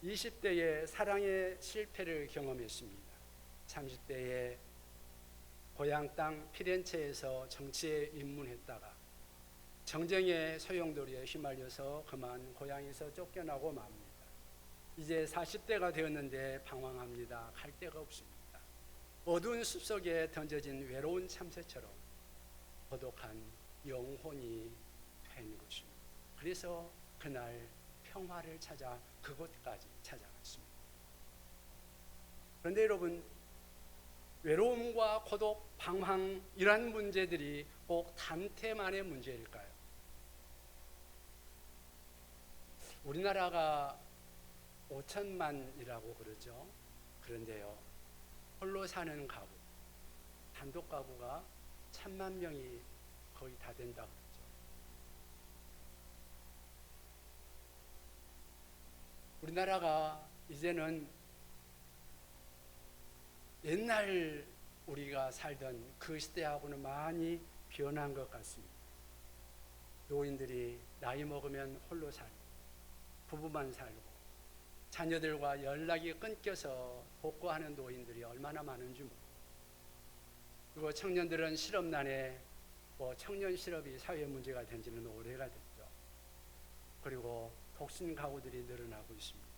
20대에 사랑의 실패를 경험했습니다. 30대에 고향 땅 피렌체에서 정치에 입문했다가 정쟁의 소용돌이에 휘말려서 그만 고향에서 쫓겨나고 맙니다. 이제 40대가 되었는데 방황합니다. 갈 데가 없습니다. 어두운 숲속에 던져진 외로운 참새처럼 고독한 영혼이 된 것입니다. 그래서 그날 평화를 찾아 그곳까지 찾아갔습니다. 그런데 여러분, 외로움과 고독, 방황 이런 문제들이 꼭 단테만의 문제일까요? 우리나라가 5천만이라고 그러죠. 그런데요, 홀로 사는 가구, 단독 가구가 1,000만 명이 거의 다 된다고 그러죠. 우리나라가 이제는 옛날 우리가 살던 그 시대하고는 많이 변한 것 같습니다. 노인들이 나이 먹으면 홀로 살고, 부부만 살고, 자녀들과 연락이 끊겨서 복구하는 노인들이 얼마나 많은지 모릅니다. 그리고 청년들은 실업난에 청년 실업이 사회 문제가 된 지는 오래가 됐죠. 그리고 독신 가구들이 늘어나고 있습니다.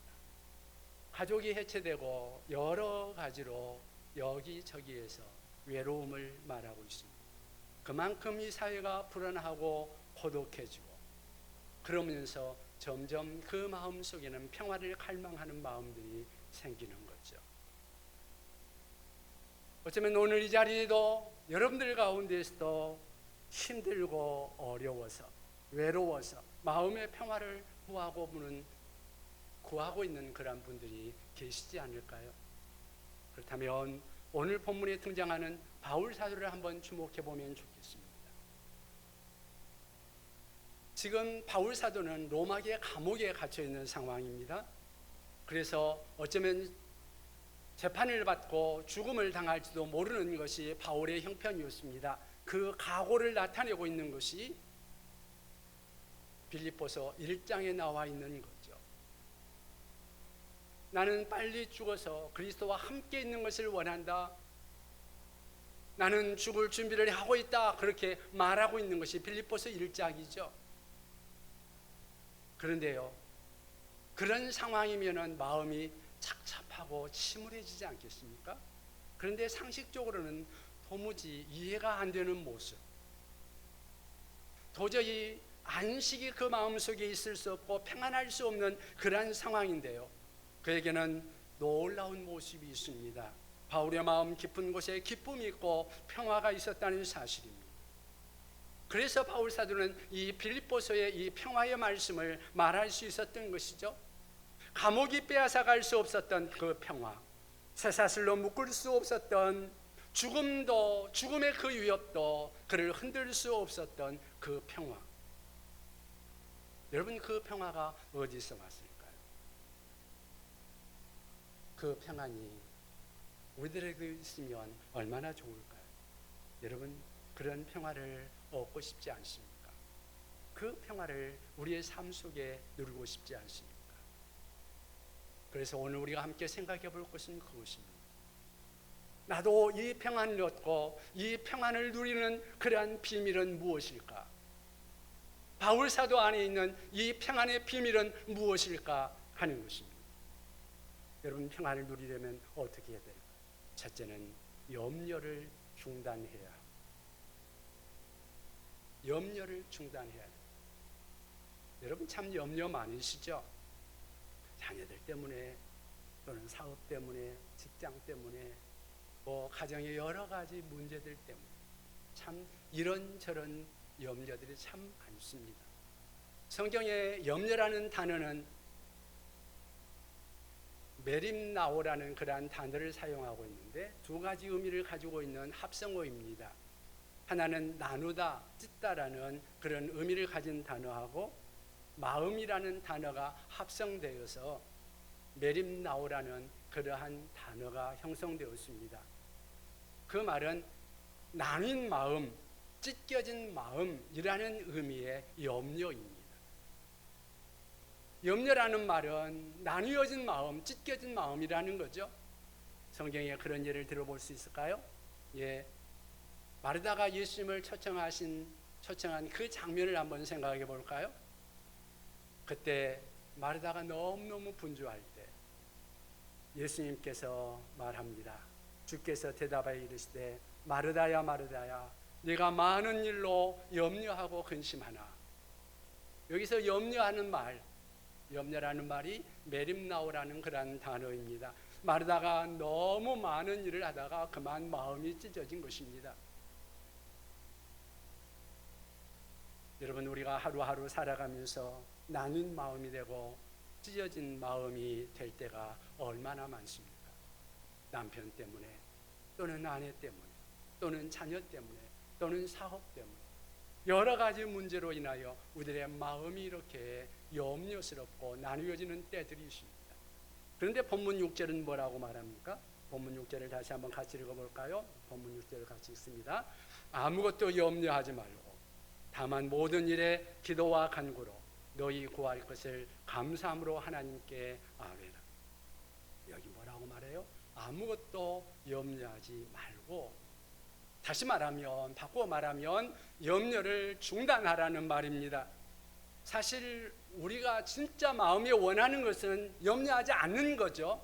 가족이 해체되고 여러 가지로 여기저기에서 외로움을 말하고 있습니다. 그만큼 이 사회가 불안하고 고독해지고, 그러면서 점점 그 마음 속에는 평화를 갈망하는 마음들이 생기는 거죠. 어쩌면 오늘 이 자리에도 여러분들 가운데서도 힘들고 어려워서, 외로워서 마음의 평화를 구하고 있는 그런 분들이 계시지 않을까요? 그렇다면 오늘 본문에 등장하는 바울 사도를 한번 주목해 보면 좋겠습니다. 지금 바울 사도는 로마계 감옥에 갇혀 있는 상황입니다. 그래서 어쩌면 재판을 받고 죽음을 당할지도 모르는 것이 바울의 형편이었습니다. 그 각오를 나타내고 있는 것이 빌립보서 1장에 나와 있는 거죠. 나는 빨리 죽어서 그리스도와 함께 있는 것을 원한다. 나는 죽을 준비를 하고 있다. 그렇게 말하고 있는 것이 빌립보서 1장이죠. 그런데요, 그런 상황이면은 마음이 착잡하고 침울해지지 않겠습니까? 그런데 상식적으로는 도무지 이해가 안 되는 모습, 도저히 안식이 그 마음속에 있을 수 없고 평안할 수 없는 그러한 상황인데요, 그에게는 놀라운 모습이 있습니다. 바울의 마음 깊은 곳에 기쁨이 있고 평화가 있었다는 사실입니다. 그래서 바울 사도는 이 빌립보서의 이 평화의 말씀을 말할 수 있었던 것이죠. 감옥이 빼앗아갈 수 없었던 그 평화, 쇠사슬로 묶을 수 없었던 죽음도, 죽음의 그 위협도 그를 흔들 수 없었던 그 평화. 여러분, 그 평화가 어디서 왔을까요? 그 평안이 우리들에게 있으면 얼마나 좋을까요? 여러분, 그런 평화를 얻고 싶지 않습니까? 그 평화를 우리의 삶 속에 누리고 싶지 않습니까? 그래서 오늘 우리가 함께 생각해 볼 것은 그것입니다. 나도 이 평안을 얻고 이 평안을 누리는 그러한 비밀은 무엇일까? 바울 사도 안에 있는 이 평안의 비밀은 무엇일까 하는 것입니다. 여러분, 평안을 누리려면 어떻게 해야 될까요? 첫째는 염려를 중단해야 합니다. 염려를 중단해야 합니다. 여러분, 참 염려 많으시죠? 자녀들 때문에, 또는 사업 때문에, 직장 때문에, 가정의 여러 가지 문제들 때문에 참 이런저런 염려들이 참 많습니다. 성경에 염려라는 단어는 메림나오라는 그러한 단어를 사용하고 있는데 두 가지 의미를 가지고 있는 합성어입니다. 하나는 나누다, 찢다라는 그런 의미를 가진 단어하고 마음이라는 단어가 합성되어서 메림나오라는 그러한 단어가 형성되었습니다. 그 말은 나뉜 마음, 찢겨진 마음이라는 의미의 염려입니다. 염려라는 말은 나뉘어진 마음, 찢겨진 마음이라는 거죠. 성경에 그런 예를 들어볼 수 있을까요? 예, 마르다가 예수님을 초청한 그 장면을 한번 생각해 볼까요? 그때 마르다가 너무너무 분주할 때 예수님께서 말합니다. 주께서 대답하여 이르시되 마르다야 마르다야 네가 많은 일로 염려하고 근심하나. 여기서 염려라는 말이 메림나오라는 그런 단어입니다. 마르다가 너무 많은 일을 하다가 그만 마음이 찢어진 것입니다. 여러분, 우리가 하루하루 살아가면서 나뉜 마음이 되고 찢어진 마음이 될 때가 얼마나 많습니까? 남편 때문에, 또는 아내 때문에, 또는 자녀 때문에, 또는 사업 때문에, 여러 가지 문제로 인하여 우리의 마음이 이렇게 염려스럽고 나뉘어지는 때들이 있습니다. 그런데 본문 6절은 뭐라고 말합니까? 본문 6절을 다시 한번 같이 읽어볼까요? 본문 6절을 같이 읽습니다. 아무것도 염려하지 말고 다만 모든 일에 기도와 간구로 너희 구할 것을 감사함으로 하나님께 아뢰라. 여기 뭐라고 말해요? 아무것도 염려하지 말고, 다시 말하면, 바꾸어 말하면 염려를 중단하라는 말입니다. 사실 우리가 진짜 마음이 원하는 것은 염려하지 않는 거죠.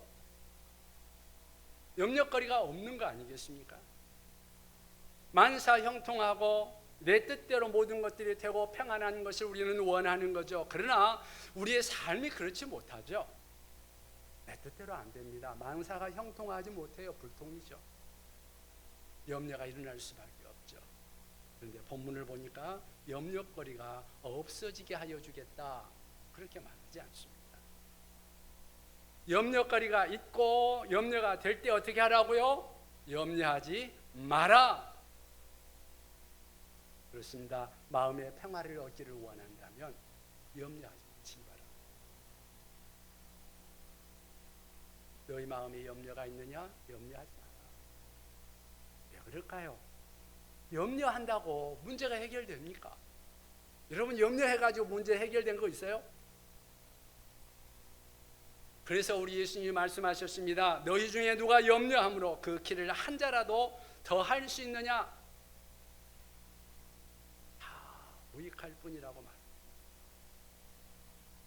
염려거리가 없는 거 아니겠습니까? 만사 형통하고 내 뜻대로 모든 것들이 되고 평안한 것을 우리는 원하는 거죠. 그러나 우리의 삶이 그렇지 못하죠. 내 뜻대로 안 됩니다. 만사가 형통하지 못해요. 불통이죠. 염려가 일어날 수밖에 없죠. 그런데 본문을 보니까 염려거리가 없어지게 하여 주겠다, 그렇게 말하지 않습니다. 염려거리가 있고 염려가 될 때 어떻게 하라고요? 염려하지 마라. 그렇습니다. 마음의 평화를 얻기를 원한다면 염려하지 마라. 너희 마음에 염려가 있느냐? 염려하지 마라. 왜 그럴까요? 염려한다고 문제가 해결됩니까? 여러분, 염려해가지고 문제 해결된 거 있어요? 그래서 우리 예수님이 말씀하셨습니다. 너희 중에 누가 염려함으로 그 키를 한 자라도 더 할 수 있느냐? 다 무익할 뿐이라고 말합니다.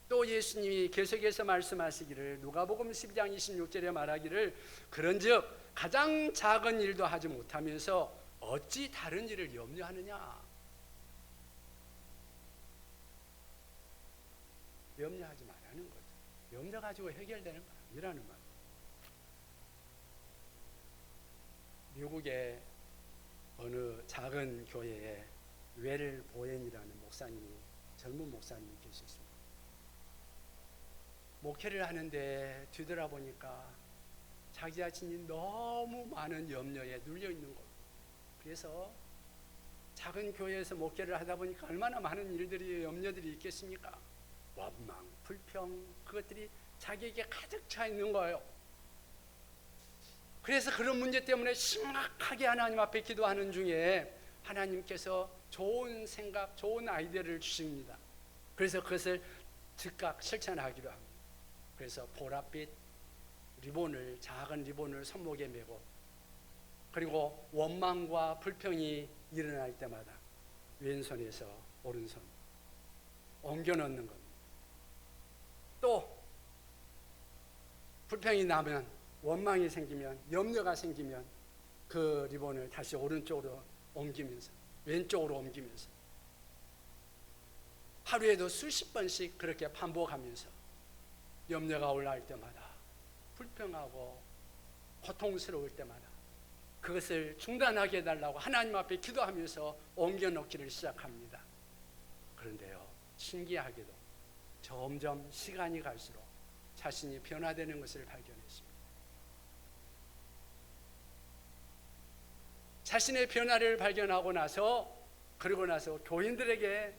또 예수님이 계속해서 말씀하시기를, 누가복음 12장 26절에 말하기를, 그런즉 가장 작은 일도 하지 못하면서 어찌 다른 일을 염려하느냐? 염려하지 말라는 거죠. 염려 가지고 해결되는 거 아니라는 말. 미국의 어느 작은 교회에 웰 보엔이라는 목사님이, 젊은 목사님이 계셨습니다. 목회를 하는데 뒤돌아보니까 자기 자신이 너무 많은 염려에 눌려 있는 거예요. 그래서 작은 교회에서 목회를 하다 보니까 얼마나 많은 일들이, 염려들이 있겠습니까? 원망, 불평, 그것들이 자기에게 가득 차 있는 거예요. 그래서 그런 문제 때문에 심각하게 하나님 앞에 기도하는 중에 하나님께서 좋은 생각, 좋은 아이디어를 주십니다. 그래서 그것을 즉각 실천하기로 합니다. 그래서 보랏빛 리본을, 작은 리본을 손목에 메고, 그리고 원망과 불평이 일어날 때마다 왼손에서 오른손 옮겨 넣는 겁니다. 또 불평이 나면, 원망이 생기면, 염려가 생기면 그 리본을 다시 오른쪽으로 옮기면서, 왼쪽으로 옮기면서 하루에도 수십 번씩 그렇게 반복하면서 염려가 올라올 때마다, 불평하고 고통스러울 때마다 그것을 중단하게 해달라고 하나님 앞에 기도하면서 옮겨 놓기를 시작합니다. 그런데요, 신기하게도 점점 시간이 갈수록 자신이 변화되는 것을 발견했습니다. 자신의 변화를 발견하고 나서, 그러고 나서 교인들에게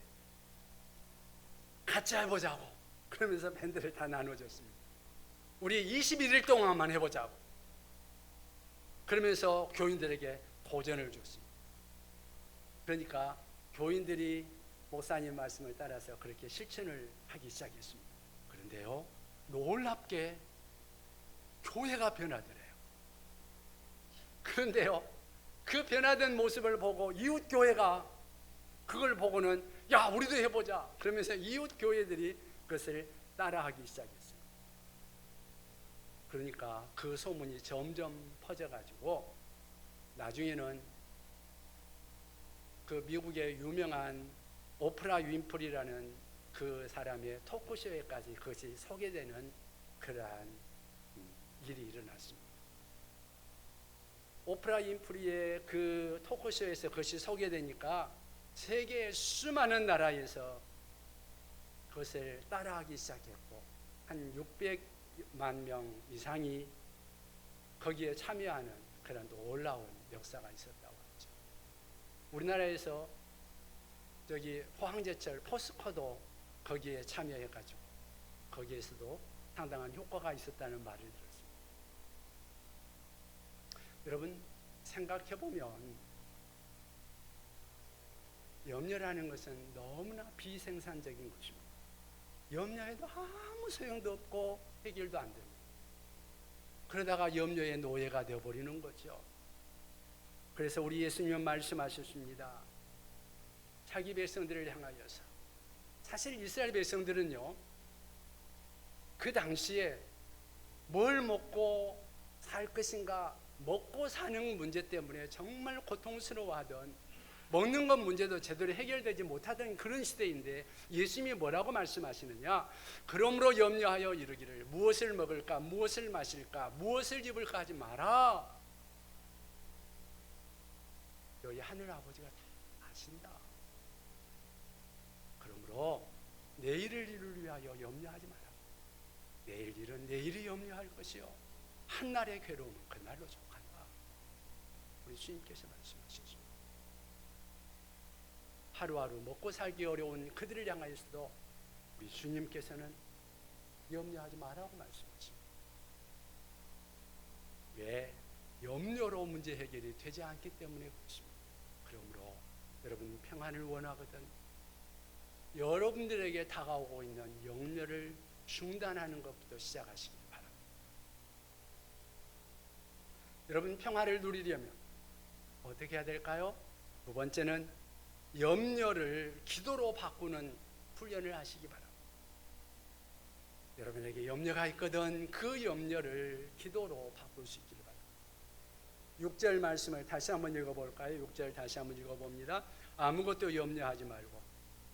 같이 해보자고 그러면서 밴드를 다 나눠줬습니다. 우리 21일 동안만 해보자고 그러면서 교인들에게 도전을 줬습니다. 그러니까 교인들이 목사님 말씀을 따라서 그렇게 실천을 하기 시작했습니다. 그런데요, 놀랍게 교회가 변하더래요. 그런데요, 그 변화된 모습을 보고 이웃 교회가 그걸 보고는 야, 우리도 해보자 그러면서 이웃 교회들이 그것을 따라하기 시작했어요. 그러니까 그 소문이 점점 퍼져가지고 나중에는 그 미국의 유명한 오프라 윈프리라는 그 사람의 토크쇼에까지 그것이 소개되는 그러한 일이 일어났습니다. 오프라 윈프리의 그 토크쇼에서 그것이 소개되니까 세계의 수많은 나라에서 그것을 따라하기 시작했고 한 600만 명 이상이 거기에 참여하는 그런 놀라운 역사가 있었다고 하죠. 우리나라에서 저기 포항제철 포스코도 거기에 참여해가지고 거기에서도 상당한 효과가 있었다는 말을 들었습니다. 여러분 생각해보면 염려라는 것은 너무나 비생산적인 것입니다. 염려해도 아무 소용도 없고 해결도 안 됩니다. 그러다가 염려의 노예가 되어버리는 거죠. 그래서 우리 예수님은 말씀하셨습니다. 자기 백성들을 향하여서, 사실 이스라엘 백성들은요, 그 당시에 뭘 먹고 살 것인가, 먹고 사는 문제 때문에 정말 고통스러워하던, 먹는 것 문제도 제대로 해결되지 못하던 그런 시대인데 예수님이 뭐라고 말씀하시느냐? 그러므로 염려하여 이르기를 무엇을 먹을까, 무엇을 마실까, 무엇을 입을까 하지 마라. 너희 하늘 아버지가 다 아신다. 그러므로 내일을 일을 위하여 염려하지 마라. 내일 일은 내일이 염려할 것이요 한날의 괴로움은 그날로 족한다. 우리 주님께서 말씀하시죠. 하루하루 먹고 살기 어려운 그들을 향하여서도 우리 주님께서는 염려하지 말라고 말씀하십니다. 왜? 염려로 문제 해결이 되지 않기 때문에 그렇습니다. 그러므로 여러분 평안을 원하거든 여러분들에게 다가오고 있는 염려를 중단하는 것부터 시작하시기 바랍니다. 여러분 평안을 누리려면 어떻게 해야 될까요? 두 번째는 염려를 기도로 바꾸는 훈련을 하시기 바랍니다. 여러분에게 염려가 있거든 그 염려를 기도로 바꿀 수 있기를 바랍니다. 6절 말씀을 다시 한번 읽어볼까요? 6절 다시 한번 읽어봅니다. 아무것도 염려하지 말고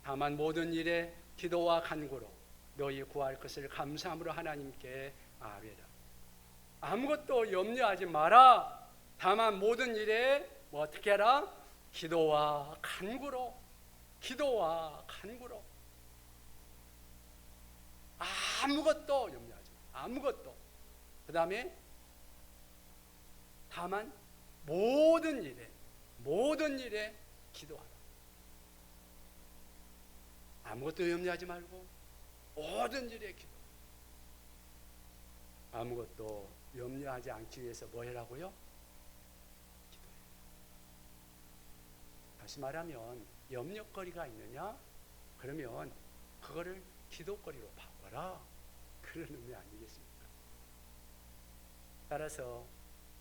다만 모든 일에 기도와 간구로 너희 구할 것을 감사함으로 하나님께 아뢰라. 아무것도 염려하지 마라. 다만 모든 일에 뭐 어떻게 하라? 기도와 간구로, 기도와 간구로. 아무것도 염려하지 마. 아무것도. 그 다음에 다만 모든 일에 기도하라. 아무것도 염려하지 말고 모든 일에 기도. 아무것도 염려하지 않기 위해서 뭐 해라고요? 다시 말하면 염려거리가 있느냐? 그러면 그거를 기도거리로 바꿔라. 그런 의미 아니겠습니까? 따라서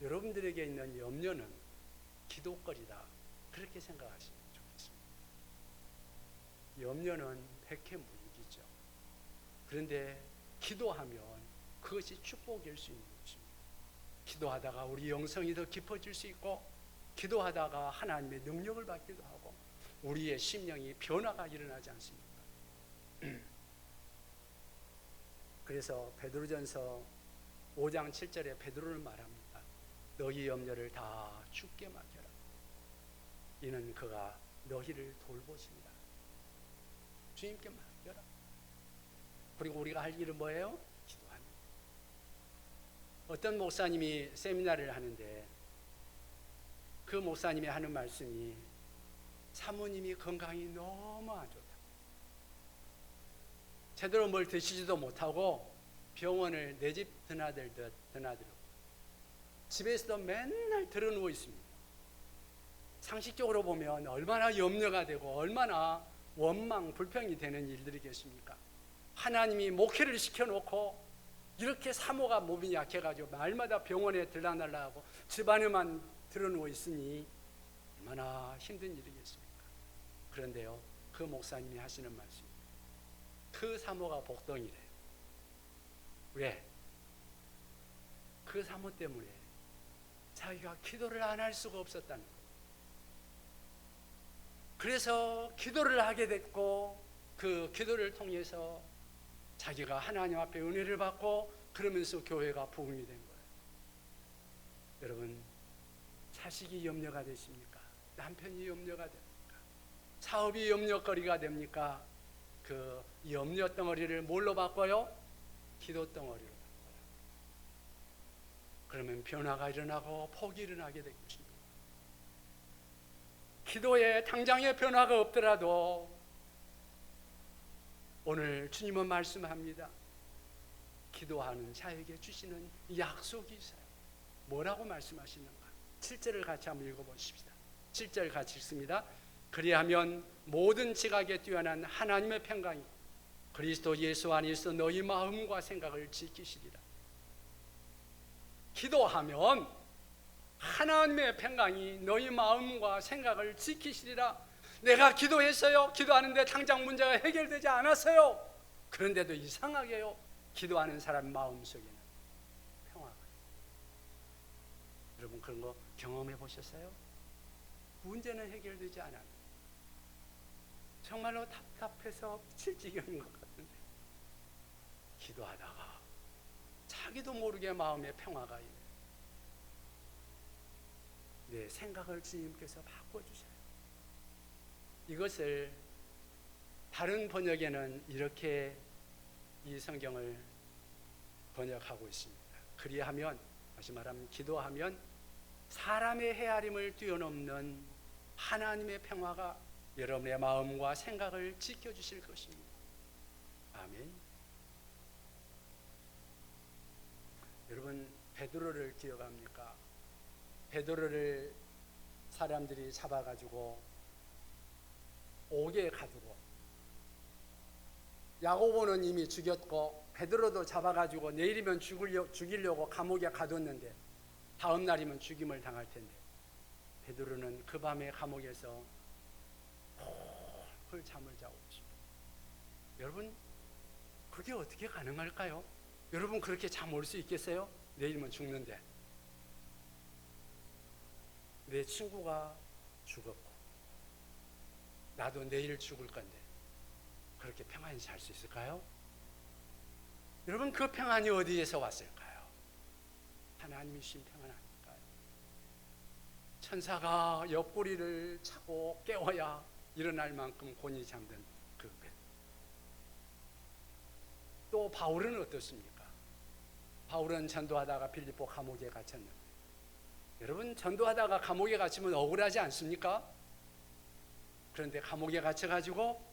여러분들에게 있는 염려는 기도거리다. 그렇게 생각하시면 좋겠습니다. 염려는 백해무익이죠. 그런데 기도하면 그것이 축복일 수 있는 것입니다. 기도하다가 우리 영성이 더 깊어질 수 있고 기도하다가 하나님의 능력을 받기도 하고 우리의 심령이 변화가 일어나지 않습니까? 그래서 베드로전서 5장 7절에 베드로는 말합니다. 너희 염려를 다 주께 맡겨라. 이는 그가 너희를 돌보십니다. 주님께 맡겨라. 그리고 우리가 할 일은 뭐예요? 기도하는. 어떤 목사님이 세미나를 하는데 그 목사님이 하는 말씀이 사모님이 건강이 너무 안 좋다. 제대로 뭘 드시지도 못하고 병원을 내 집 드나들듯 드나들고 집에서도 맨날 드러누워 있습니다. 상식적으로 보면 얼마나 염려가 되고 얼마나 원망, 불평이 되는 일들이겠습니까? 하나님이 목회를 시켜놓고 이렇게 사모가 몸이 약해가지고 날마다 병원에 들락날락하고 집안에만 들어누워 있으니 얼마나 힘든 일이겠습니까? 그런데요, 그 목사님이 하시는 말씀입니다. 그 사모가 복덩이래요. 왜? 그 사모 때문에 자기가 기도를 안 할 수가 없었다는 거예요. 그래서 기도를 하게 됐고, 그 기도를 통해서 자기가 하나님 앞에 은혜를 받고, 그러면서 교회가 부흥이 된 거예요. 여러분, 자식이 염려가 되십니까? 남편이 염려가 됩니까? 사업이 염려거리가 됩니까? 그 염려 덩어리를 뭘로 바꿔요? 기도 덩어리로 바꿔요. 그러면 변화가 일어나고 복이 일어나게 될 것입니다. 기도에 당장의 변화가 없더라도 오늘 주님은 말씀합니다. 기도하는 자에게 주시는 약속이 있어요. 뭐라고 말씀하시는가? 7절을 같이 한번 읽어보십시다. 7절 같이 읽습니다. 그리하면 모든 지각에 뛰어난 하나님의 평강이 그리스도 예수 안에서 너희 마음과 생각을 지키시리라. 기도하면 하나님의 평강이 너희 마음과 생각을 지키시리라. 내가 기도했어요. 기도하는데 당장 문제가 해결되지 않았어요. 그런데도 이상하게요, 기도하는 사람 마음속에는 평화가. 여러분, 그런 거 경험해 보셨어요? 문제는 해결되지 않아요. 정말로 답답해서 미칠 지경인 것 같은데 기도하다가 자기도 모르게 마음에 평화가 있는, 내 생각을 주님께서 바꿔주셔요. 이것을 다른 번역에는 이렇게 이 성경을 번역하고 있습니다. 그리하면, 다시 말하면 기도하면 사람의 헤아림을 뛰어넘는 하나님의 평화가 여러분의 마음과 생각을 지켜주실 것입니다. 아멘. 여러분, 베드로를 기억합니까? 베드로를 사람들이 잡아가지고 옥에 가두고, 야고보는 이미 죽였고 베드로도 잡아가지고 내일이면 죽이려고 감옥에 가뒀는데 다음 날이면 죽임을 당할 텐데 베드로는 그 밤에 감옥에서 홀 잠을 자고 있습니다. 여러분, 그게 어떻게 가능할까요? 여러분, 그렇게 잠 올 수 있겠어요? 내일이면 죽는데 내 친구가 죽었고 나도 내일 죽을 건데 그렇게 평안히 잘 수 있을까요? 여러분, 그 평안이 어디에서 왔을까요? 하나님이 주신 평안 아닐까요? 천사가 옆구리를 차고 깨워야 일어날 만큼 곤히 잠든 그 배. 또 바울은 어떻습니까? 바울은 전도하다가 빌립보 감옥에 갇혔는데, 여러분, 전도하다가 감옥에 갇히면 억울하지 않습니까? 그런데 감옥에 갇혀가지고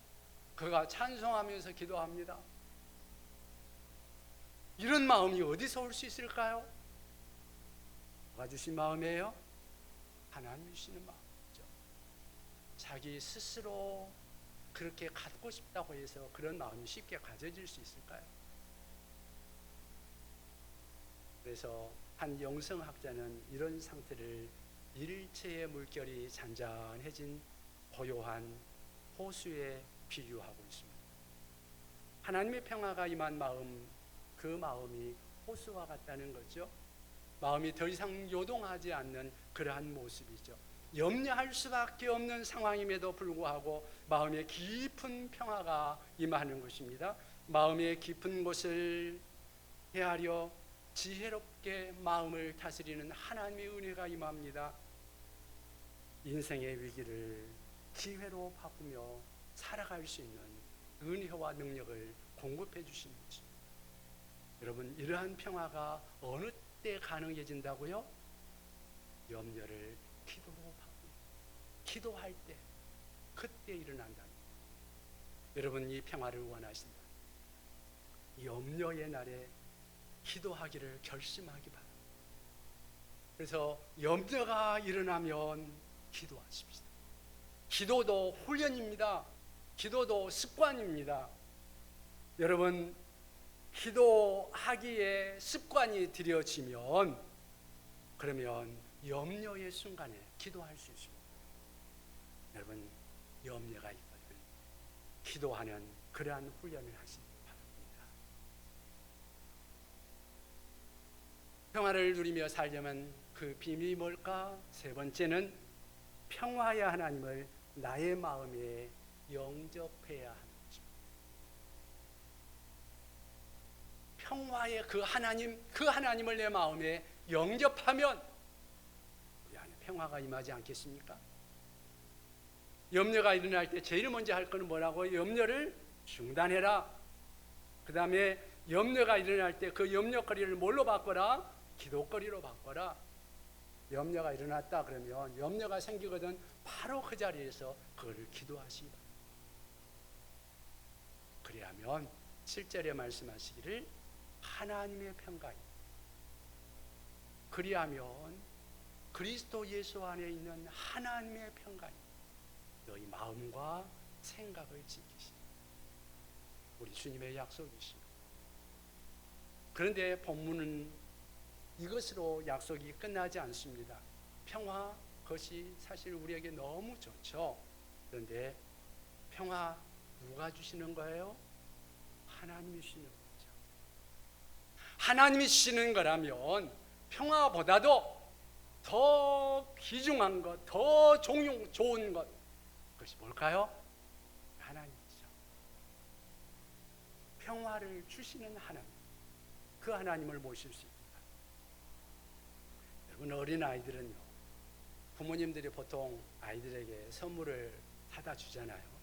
그가 찬송하면서 기도합니다. 이런 마음이 어디서 올 수 있을까요? 누가 주신 마음이에요? 하나님이 주시는 마음이죠. 자기 스스로 그렇게 갖고 싶다고 해서 그런 마음이 쉽게 가져질 수 있을까요? 그래서 한 영성학자는 이런 상태를 일체의 물결이 잔잔해진 고요한 호수에 비유하고 있습니다. 하나님의 평화가 임한 마음, 그 마음이 호수와 같다는 거죠. 마음이 더 이상 요동하지 않는 그러한 모습이죠. 염려할 수밖에 없는 상황임에도 불구하고 마음에 깊은 평화가 임하는 것입니다. 마음의 깊은 곳을 헤아려 지혜롭게 마음을 다스리는 하나님의 은혜가 임합니다. 인생의 위기를 기회로 바꾸며 살아갈 수 있는 은혜와 능력을 공급해 주시는 것입니다. 여러분, 이러한 평화가 어느 때 가능해진다고요? 염려를 기도로 바꾸고 기도할 때, 그때 일어난다. 여러분, 이 평화를 원하신다. 염려의 날에 기도하기를 결심하기 바랍니다. 그래서 염려가 일어나면 기도하십시다. 기도도 훈련입니다. 기도도 습관입니다. 여러분, 기도하기에 습관이 들여지면 그러면 염려의 순간에 기도할 수 있습니다. 여러분, 염려가 있거든 기도하는 그러한 훈련을 하시기 바랍니다. 평화를 누리며 살려면 그 비밀이 뭘까? 세 번째는 평화의 하나님을 나의 마음에 영접해야 하는 것입니다. 평화의 그 하나님을 내 마음에 영접하면 우리 안에 평화가 임하지 않겠습니까? 염려가 일어날 때 제일 먼저 할 것은 뭐라고? 염려를 중단해라. 그 다음에 염려가 일어날 때 그 염려거리를 뭘로 바꿔라? 기도거리로 바꿔라. 염려가 일어났다 그러면 염려가 생기거든 바로 그 자리에서 그거를 기도하시기 바랍니다. 그래야면 7절에 말씀하시기를 하나님의 평강이, 그리하면 그리스도 예수 안에 있는 하나님의 평강이 너희 마음과 생각을 지키시니, 우리 주님의 약속이시오. 그런데 본문은 이것으로 약속이 끝나지 않습니다. 평화, 그것이 사실 우리에게 너무 좋죠. 그런데 평화 누가 주시는 거예요? 하나님이 주시는 거죠. 하나님이 주시는 거라면 평화보다도 더 귀중한 것, 더 좋은 것, 그것이 뭘까요? 하나님이죠. 평화를 주시는 하나님, 그 하나님을 모실 수 있습니다. 여러분, 어린아이들은요, 부모님들이 보통 아이들에게 선물을 사다 주잖아요.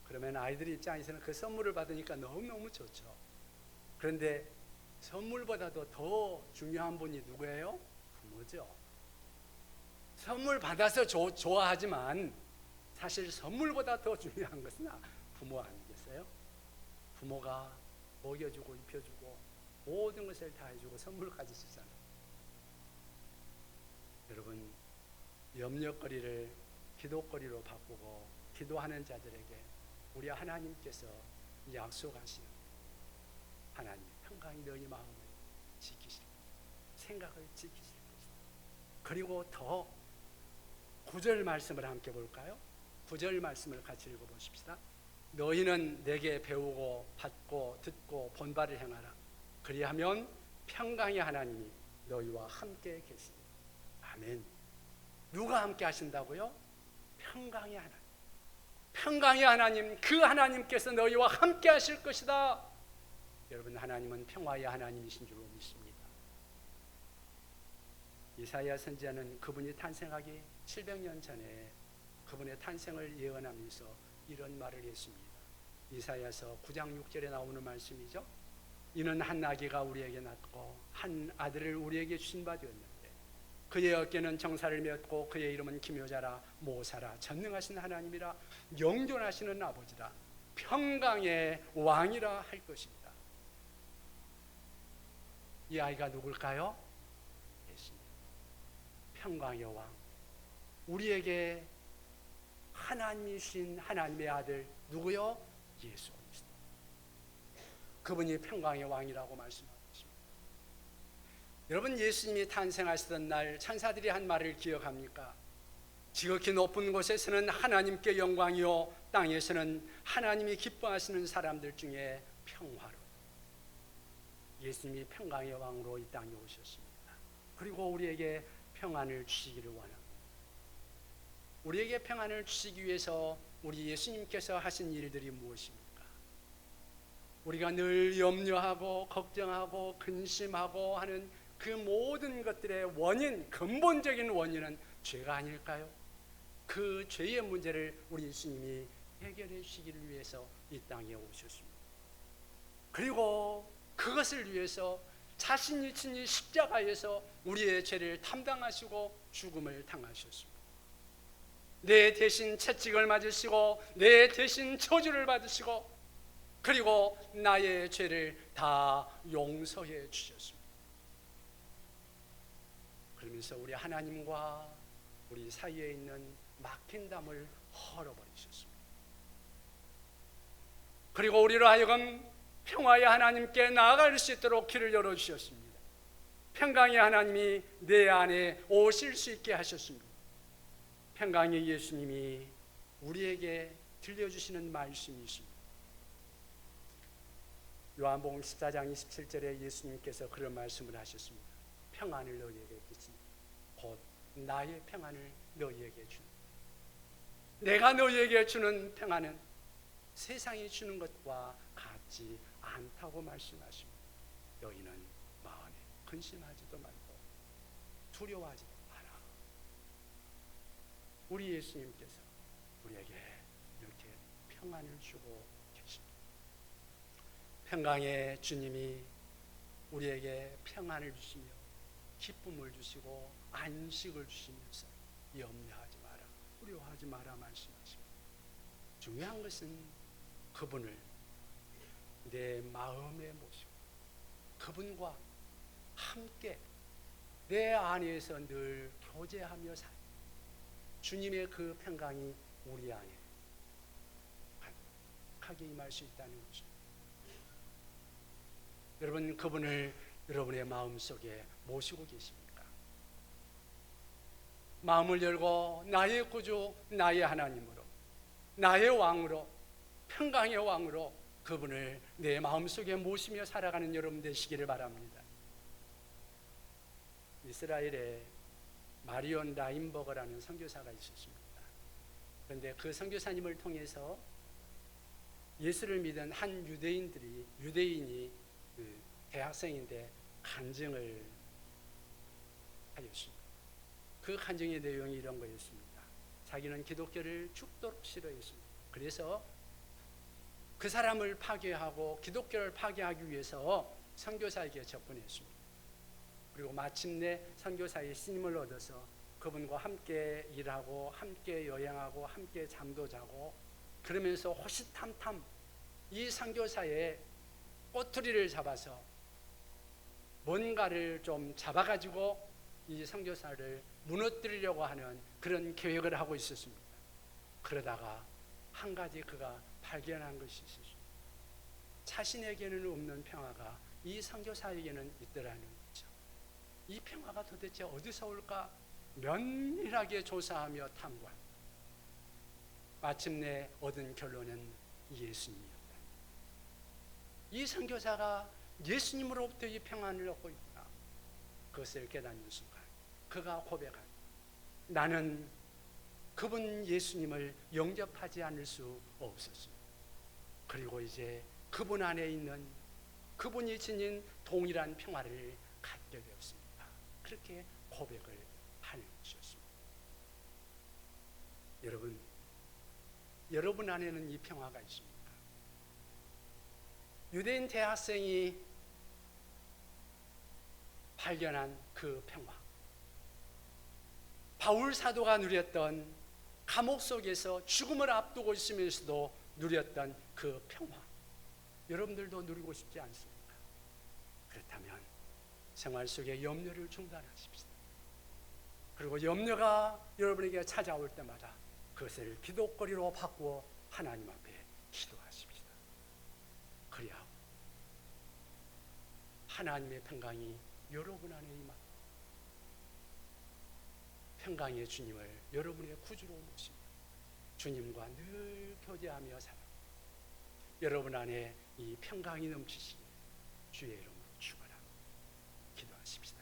그러면 아이들이 입장에서는 그 선물을 받으니까 너무너무 좋죠. 그런데 선물보다도 더 중요한 분이 누구예요? 부모죠. 선물 받아서 좋아하지만 사실 선물보다 더 중요한 것은 부모 아니겠어요? 부모가 먹여주고 입혀주고 모든 것을 다 해주고 선물까지 주잖아요. 여러분, 염려거리를 기도거리로 바꾸고 기도하는 자들에게 우리 하나님께서 약속하시는 하나님의 평강이 너희 마음을 지키실 것이다, 생각을 지키실 것이다. 그리고 더 9절 말씀을 함께 볼까요? 9절 말씀을 같이 읽어보십시다. 너희는 내게 배우고 받고 듣고 본바를 행하라. 그리하면 평강의 하나님이 너희와 함께 계시니. 아멘. 누가 함께 하신다고요? 평강의 하나님. 평강의 하나님, 그 하나님께서 너희와 함께 하실 것이다. 여러분, 하나님은 평화의 하나님이신 줄 믿습니다. 이사야 선지자는 그분이 탄생하기 700년 전에 그분의 탄생을 예언하면서 이런 말을 했습니다. 이사야서 9장 6절에 나오는 말씀이죠. 이는 한 아기가 우리에게 낳고 한 아들을 우리에게 주신 바 되었는데 그의 어깨는 정사를 메었고 그의 이름은 기묘자라 모사라 전능하신 하나님이라 영존하시는 아버지라 평강의 왕이라 할 것입니다. 이 아이가 누굴까요? 예수님, 평강의 왕. 우리에게 하나님이신 하나님의 아들 누구요? 예수 그리스도. 그분이 평강의 왕이라고 말씀하고 있습니다. 여러분, 예수님이 탄생하시던 날 천사들이 한 말을 기억합니까? 지극히 높은 곳에서는 하나님께 영광이요 땅에서는 하나님이 기뻐하시는 사람들 중에 평화로. 예수님이 평강의 왕으로 이 땅에 오셨습니다. 그리고 우리에게 평안을 주시기를 원합니다. 우리에게 평안을 주시기 위해서 우리 예수님께서 하신 일들이 무엇입니까? 우리가 늘 염려하고 걱정하고 근심하고 하는 그 모든 것들의 원인, 근본적인 원인은 죄가 아닐까요? 그 죄의 문제를 우리 예수님이 해결해 주시기를 위해서 이 땅에 오셨습니다. 그리고 그것을 위해서 자신이 친히 십자가에서 우리의 죄를 담당하시고 죽음을 당하셨습니다. 내 대신 채찍을 맞으시고 내 대신 저주를 받으시고 그리고 나의 죄를 다 용서해 주셨습니다. 그러면서 우리 하나님과 우리 사이에 있는 막힌 담을 헐어버리셨습니다. 그리고 우리로 하여금 평화의 하나님께 나아갈 수 있도록 길을 열어주셨습니다. 평강의 하나님이 내 안에 오실 수 있게 하셨습니다. 평강의 예수님이 우리에게 들려주시는 말씀이 있습니다. 요한복음 14장 27절에 예수님께서 그런 말씀을 하셨습니다. 평안을 너희에게 주시니 곧 나의 평안을 너희에게 주는, 내가 너희에게 주는 평안은 세상이 주는 것과 같지 않다고 말씀하십니다. 너희는 마음에 근심하지도 말고 두려워하지도 마라. 우리 예수님께서 우리에게 이렇게 평안을 주고 계십니다. 평강의 주님이 우리에게 평안을 주시며 기쁨을 주시고 안식을 주시면서 염려하지 마라, 두려워하지 마라 말씀하십니다. 중요한 것은 그분을 내 마음에 모시고 그분과 함께 내 안에서 늘 교제하며 살, 주님의 그 평강이 우리 안에 가득하게 임할 수 있다는 것입니다. 여러분, 그분을 여러분의 마음속에 모시고 계십니까? 마음을 열고 나의 구주, 나의 하나님으로, 나의 왕으로, 평강의 왕으로 그분을 내 마음속에 모시며 살아가는 여러분 되시기를 바랍니다. 이스라엘에 마리온 라인버거라는 선교사가 있었습니다. 그런데 그 선교사님을 통해서 예수를 믿은 한 유대인이 대학생인데 간증을 하였습니다. 그 간증의 내용이 이런 거였습니다. 자기는 기독교를 죽도록 싫어했습니다. 그래서 그 사람을 파괴하고 기독교를 파괴하기 위해서 선교사에게 접근했습니다. 그리고 마침내 선교사의 신임을 얻어서 그분과 함께 일하고 함께 여행하고 함께 잠도 자고, 그러면서 호시탐탐 이 선교사의 꼬투리를 잡아서 뭔가를 좀 잡아가지고 이 선교사를 무너뜨리려고 하는 그런 계획을 하고 있었습니다. 그러다가 한 가지 그가 발견한 것이 있었습니다. 자신에게는 없는 평화가 이 선교사에게는 있더라는 거죠. 이 평화가 도대체 어디서 올까 면밀하게 조사하며 탐구합니다. 마침내 얻은 결론은 예수님이었다. 이 선교사가 예수님으로부터 이 평안을 얻고 있구나, 그것을 깨닫는 순간 그가 고백합니다. 나는 그분 예수님을 영접하지 않을 수 없었습니다. 그리고 이제 그분 안에 있는, 그분이 지닌 동일한 평화를 갖게 되었습니다. 그렇게 고백을 하는 것이었습니다. 여러분 안에는 이 평화가 있습니까? 유대인 대학생이 발견한 그 평화, 바울 사도가 누렸던, 감옥 속에서 죽음을 앞두고 있으면서도 누렸던 그 평화, 여러분들도 누리고 싶지 않습니까? 그렇다면 생활 속에 염려를 중단하십시다. 그리고 염려가 여러분에게 찾아올 때마다 그것을 기도거리로 바꾸어 하나님 앞에 기도하십시다. 그리하고 하나님의 평강이 여러분 안에 임합니다. 평강의 주님을 여러분의 구주로 모십니다. 주님과 늘 교제하며 살아 여러분 안에 이 평강이 넘치시기를 주의 이름으로 축원합니다. 기도하십시다.